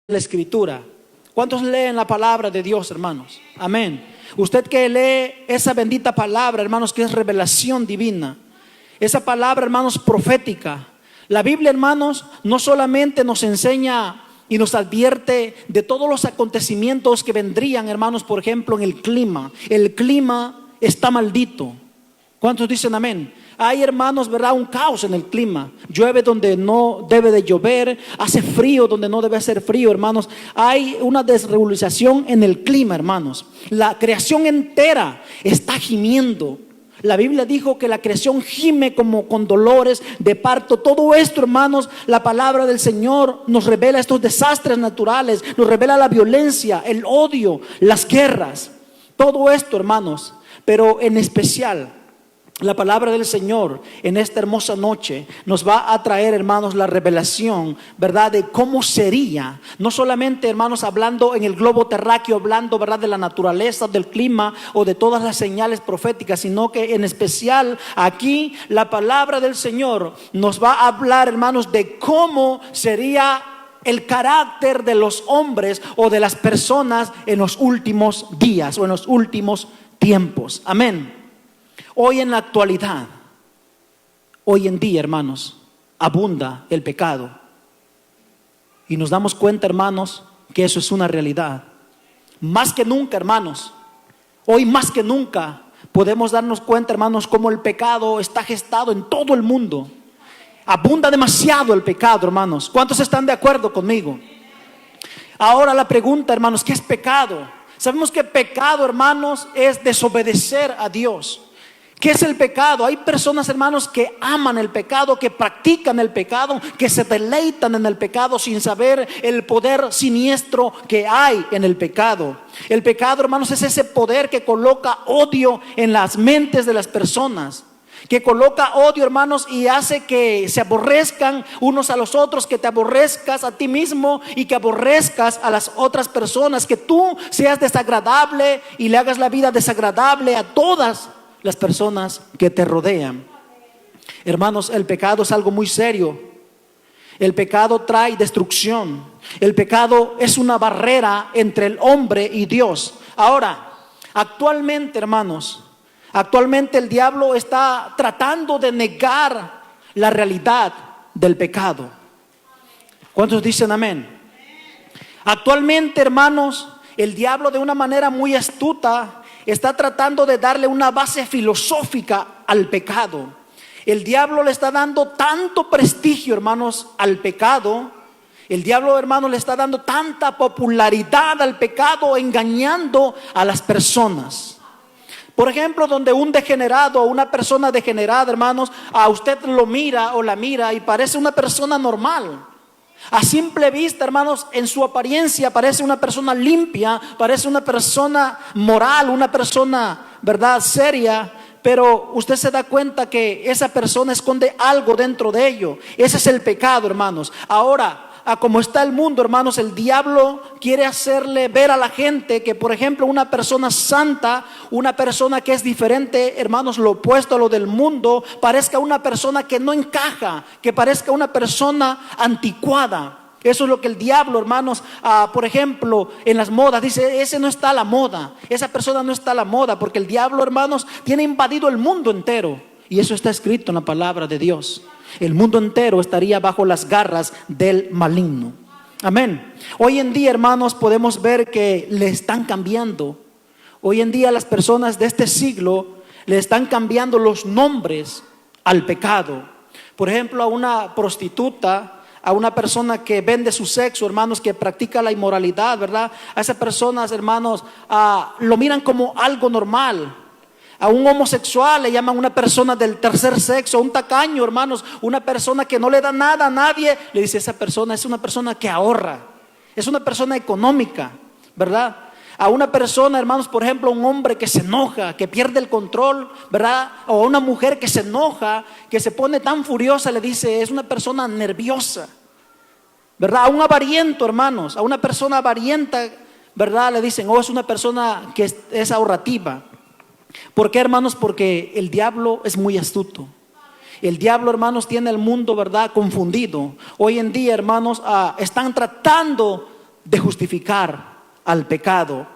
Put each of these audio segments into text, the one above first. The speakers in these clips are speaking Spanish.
la Escritura. ¿Cuántos leen la palabra de Dios, hermanos? Amén. Usted que lee esa bendita palabra, hermanos, que es revelación divina. Esa palabra, hermanos, profética. La Biblia, hermanos, no solamente nos enseña y nos advierte de todos los acontecimientos que vendrían, hermanos, por ejemplo, en el clima. El clima está maldito. ¿Cuántos dicen amén? Hay, hermanos, ¿verdad? Un caos en el clima. Llueve donde no debe de llover. Hace frío donde no debe hacer frío, hermanos. Hay una desregulación en el clima, hermanos. La creación entera está gimiendo. La Biblia dijo que la creación gime como con dolores de parto. Todo esto, hermanos, la palabra del Señor nos revela estos desastres naturales. Nos revela la violencia, el odio, las guerras. Todo esto, hermanos. Pero en especial, la palabra del Señor en esta hermosa noche nos va a traer, hermanos, la revelación, ¿verdad? De cómo sería, no solamente, hermanos, hablando en el globo terráqueo, hablando, ¿verdad?, de la naturaleza, del clima o de todas las señales proféticas, sino que en especial aquí la palabra del Señor nos va a hablar, hermanos, de cómo sería el carácter de los hombres o de las personas en los últimos días o en los últimos tiempos. Amén. Hoy en la actualidad, hoy en día, hermanos, abunda el pecado. Y nos damos cuenta, hermanos, que eso es una realidad. Más que nunca, hermanos, hoy más que nunca podemos darnos cuenta, hermanos, cómo el pecado está gestado en todo el mundo. Abunda demasiado el pecado, hermanos. ¿Cuántos están de acuerdo conmigo? Ahora la pregunta, hermanos, ¿qué es pecado? Sabemos que pecado, hermanos, es desobedecer a Dios. ¿Qué es el pecado? Hay personas, hermanos, que aman el pecado, que practican el pecado, que se deleitan en el pecado sin saber el poder siniestro que hay en el pecado. El pecado, hermanos, es ese poder que coloca odio en las mentes de las personas, que coloca odio, hermanos, y hace que se aborrezcan unos a los otros, que te aborrezcas a ti mismo y que aborrezcas a las otras personas, que tú seas desagradable y le hagas la vida desagradable a todas las personas que te rodean. Hermanos, el pecado es algo muy serio. El pecado trae destrucción. El pecado es una barrera entre el hombre y Dios. Ahora, actualmente, hermanos, actualmente el diablo está tratando de negar la realidad del pecado. ¿Cuántos dicen amén? Actualmente, hermanos, el diablo de una manera muy astuta está tratando de darle una base filosófica al pecado. El diablo le está dando tanto prestigio, hermanos, al pecado. El diablo, hermanos, le está dando tanta popularidad al pecado, engañando a las personas. Por ejemplo, donde un degenerado o una persona degenerada, hermanos, a usted lo mira o la mira y parece una persona normal. A simple vista, hermanos, en su apariencia parece una persona limpia, parece una persona moral, una persona, ¿verdad?, seria. Pero usted se da cuenta que esa persona esconde algo dentro de ello. Ese es el pecado, hermanos. Ahora, como está el mundo, hermanos, el diablo quiere hacerle ver a la gente que, por ejemplo, una persona santa, una persona que es diferente, hermanos, lo opuesto a lo del mundo, parezca una persona que no encaja, que parezca una persona anticuada. Eso es lo que el diablo, hermanos, por ejemplo, en las modas dice: ese no está a la moda, esa persona no está a la moda, porque el diablo, hermanos, tiene invadido el mundo entero. Y eso está escrito en la palabra de Dios. El mundo entero estaría bajo las garras del maligno. Amén. Hoy en día, hermanos, podemos ver que le están cambiando. Hoy en día las personas de este siglo le están cambiando los nombres al pecado. Por ejemplo, a una prostituta, a una persona que vende su sexo, hermanos, que practica la inmoralidad, ¿verdad? A esas personas, hermanos, lo miran como algo normal. A un homosexual le llaman una persona del tercer sexo. A un tacaño, hermanos, una persona que no le da nada a nadie, le dice: esa persona es una persona que ahorra, es una persona económica, ¿verdad? A una persona, hermanos, por ejemplo, un hombre que se enoja, que pierde el control, ¿verdad? O a una mujer que se enoja, que se pone tan furiosa, le dice: es una persona nerviosa, ¿verdad? A un avariento, hermanos, a una persona avarienta, ¿verdad?, le dicen: oh, es una persona que es ahorrativa. ¿Por qué, hermanos? Porque el diablo es muy astuto. El diablo, hermanos, tiene el mundo, ¿verdad?, confundido. Hoy en día, hermanos, están tratando de justificar al pecado.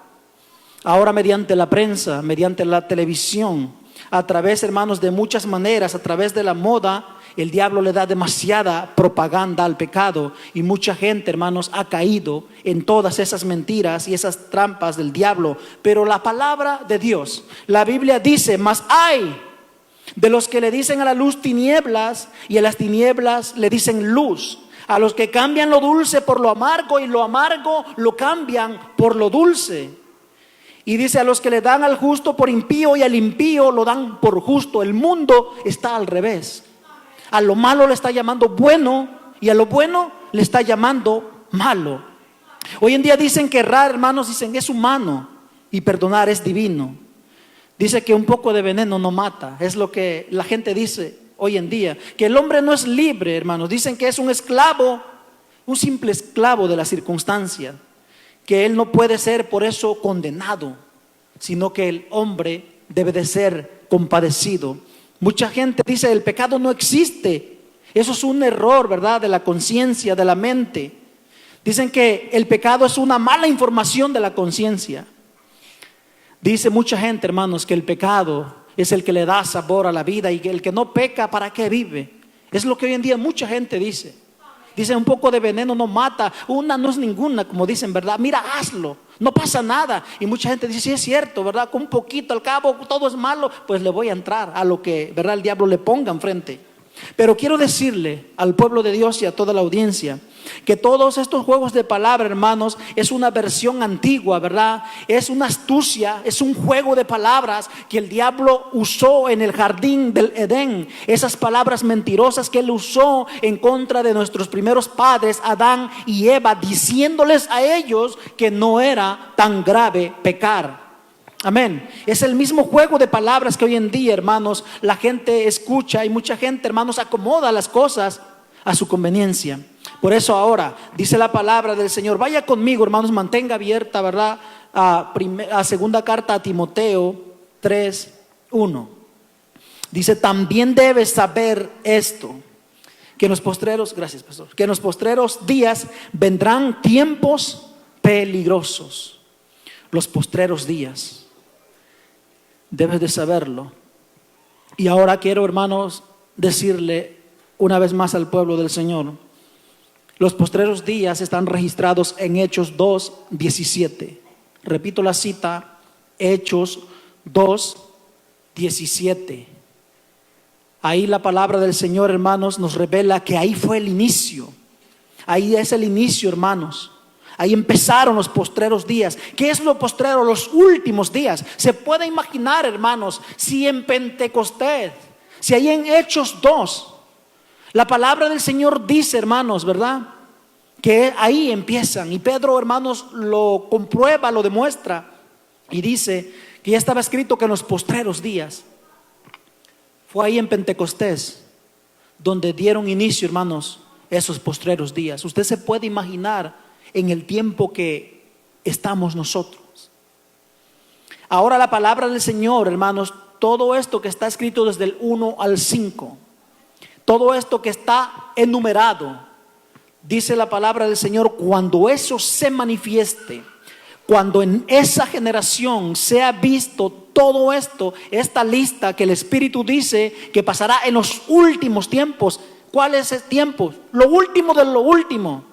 Ahora mediante la prensa, mediante la televisión, a través, hermanos, de muchas maneras, a través de la moda, el diablo le da demasiada propaganda al pecado y mucha gente, hermanos, ha caído en todas esas mentiras y esas trampas del diablo. Pero la palabra de Dios, la Biblia dice: mas hay de los que le dicen a la luz tinieblas y a las tinieblas le dicen luz, a los que cambian lo dulce por lo amargo y lo amargo lo cambian por lo dulce. Y dice: a los que le dan al justo por impío y al impío lo dan por justo. El mundo está al revés. A lo malo le está llamando bueno y a lo bueno le está llamando malo. Hoy en día dicen que errar, hermanos, dicen es humano y perdonar es divino. Dice que un poco de veneno no mata. Es lo que la gente dice hoy en día. Que el hombre no es libre, hermanos. Dicen que es un esclavo, un simple esclavo de la circunstancia. Que él no puede ser por eso condenado, sino que el hombre debe de ser compadecido. Mucha gente dice: el pecado no existe. Eso es un error, ¿verdad?, de la conciencia, de la mente. Dicen que el pecado es una mala información de la conciencia. Dice mucha gente, hermanos, que el pecado es el que le da sabor a la vida y que el que no peca, ¿para qué vive? Es lo que hoy en día mucha gente dice. Dice: un poco de veneno no mata, una no es ninguna, como dicen, ¿verdad? Mira, hazlo, no pasa nada. Y mucha gente dice: sí, es cierto, ¿verdad? Con un poquito, al cabo todo es malo, pues le voy a entrar a lo que, ¿verdad?, el diablo le ponga enfrente. Pero quiero decirle al pueblo de Dios y a toda la audiencia que todos estos juegos de palabra, hermanos, es una versión antigua, ¿verdad? Es una astucia, es un juego de palabras que el diablo usó en el jardín del Edén. Esas palabras mentirosas que él usó en contra de nuestros primeros padres, Adán y Eva, diciéndoles a ellos que no era tan grave pecar. Amén. Es el mismo juego de palabras que hoy en día, hermanos, la gente escucha y mucha gente, hermanos, acomoda las cosas a su conveniencia. Por eso ahora dice la palabra del Señor. Vaya conmigo, hermanos, mantenga abierta, ¿verdad?, a segunda carta a Timoteo 3:1. Dice: también debes saber esto, que en los postreros, gracias pastor, que en los postreros días vendrán tiempos peligrosos. Los postreros días. Debes de saberlo. Y ahora quiero, hermanos, decirle una vez más al pueblo del Señor: los postreros días están registrados en Hechos 2:17. Repito la cita: Hechos 2:17. Ahí la palabra del Señor, hermanos, nos revela que ahí fue el inicio. Ahí es el inicio, hermanos. Ahí empezaron los postreros días. ¿Qué es lo postrero? Los últimos días. Se puede imaginar, hermanos, si en Pentecostés, si ahí en Hechos 2, la palabra del Señor dice, hermanos, ¿verdad?, que ahí empiezan. Y Pedro, hermanos, lo comprueba, lo demuestra. Y dice que ya estaba escrito que en los postreros días. Fue ahí en Pentecostés donde dieron inicio, hermanos, esos postreros días. Usted se puede imaginar en el tiempo que estamos nosotros. Ahora la palabra del Señor, hermanos, todo esto que está escrito desde el 1 al 5, todo esto que está enumerado, dice la palabra del Señor: cuando eso se manifieste, cuando en esa generación sea visto todo esto, esta lista que el Espíritu dice que pasará en los últimos tiempos. ¿Cuál es ese tiempo? Lo último de lo último.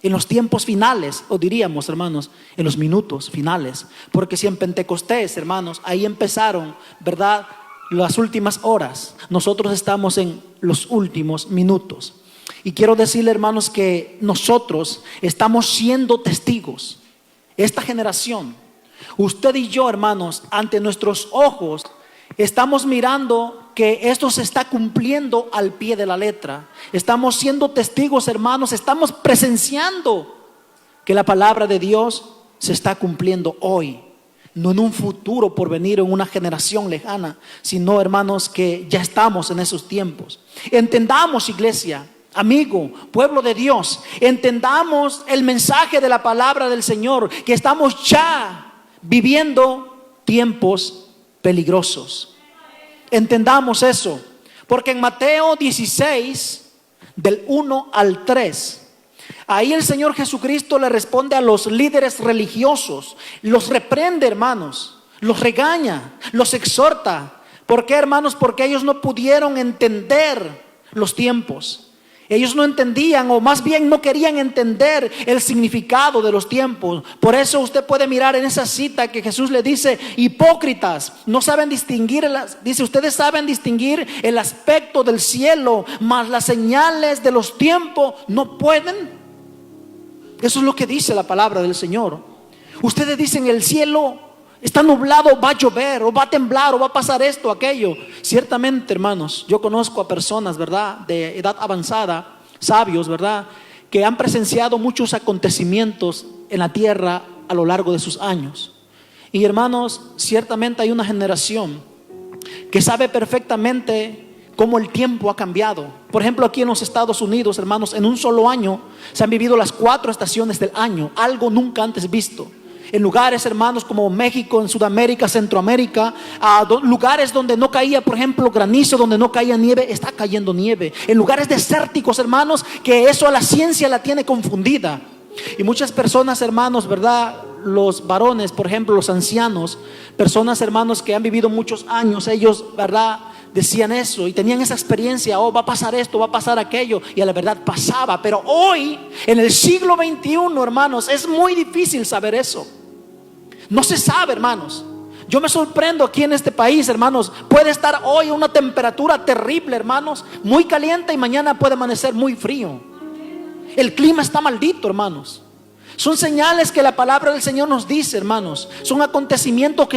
En los tiempos finales, o diríamos, hermanos, en los minutos finales. Porque si en Pentecostés, hermanos, ahí empezaron, ¿verdad?, las últimas horas, nosotros estamos en los últimos minutos. Y quiero decirle, hermanos, que nosotros estamos siendo testigos. Esta generación, usted y yo, hermanos, ante nuestros ojos, estamos mirando que esto se está cumpliendo al pie de la letra. Estamos siendo testigos, hermanos, estamos presenciando que la palabra de Dios se está cumpliendo hoy, no en un futuro por venir, en una generación lejana, sino, hermanos, que ya estamos en esos tiempos. Entendamos, iglesia, amigo, pueblo de Dios, entendamos el mensaje de la palabra del Señor, que estamos ya viviendo tiempos peligrosos. Entendamos eso, porque en Mateo 16, del 1 al 3, Ahí el Señor Jesucristo le responde a los líderes religiosos, los reprende, hermanos, los regaña, los exhorta. ¿Por qué, hermanos? Porque ellos no pudieron entender los tiempos. Ellos no entendían, o más bien no querían entender el significado de los tiempos. Por eso usted puede mirar en esa cita que Jesús le dice: hipócritas, no saben distinguir, dice, ustedes saben distinguir el aspecto del cielo, mas las señales de los tiempos no pueden. Eso es lo que dice la palabra del Señor. Ustedes dicen: el cielo está nublado, va a llover, o va a temblar, o va a pasar esto, aquello. Ciertamente, hermanos, yo conozco a personas, ¿verdad?, de edad avanzada, sabios, ¿verdad?, que han presenciado muchos acontecimientos en la tierra a lo largo de sus años. Y hermanos, ciertamente hay una generación que sabe perfectamente cómo el tiempo ha cambiado. Por ejemplo, aquí en los Estados Unidos, hermanos, en un solo año se han vivido las 4 estaciones del año, algo nunca antes visto. En lugares, hermanos, como México, en Sudamérica, Centroamérica, lugares donde no caía, por ejemplo, granizo, donde no caía nieve, está cayendo nieve. En lugares desérticos, hermanos, que eso a la ciencia la tiene confundida. Y muchas personas, hermanos, ¿verdad?, los varones, por ejemplo, los ancianos, personas, hermanos, que han vivido muchos años, ellos, ¿verdad?, decían eso y tenían esa experiencia: oh, va a pasar esto, va a pasar aquello, y a la verdad pasaba. Pero hoy, en el siglo XXI, hermanos, es muy difícil saber eso. No se sabe, hermanos. Yo me sorprendo aquí en este país, hermanos. Puede estar hoy una temperatura terrible, hermanos, muy caliente, y mañana puede amanecer muy frío. El clima está maldito, hermanos. Son señales que la palabra del Señor nos dice, hermanos. Son acontecimientos que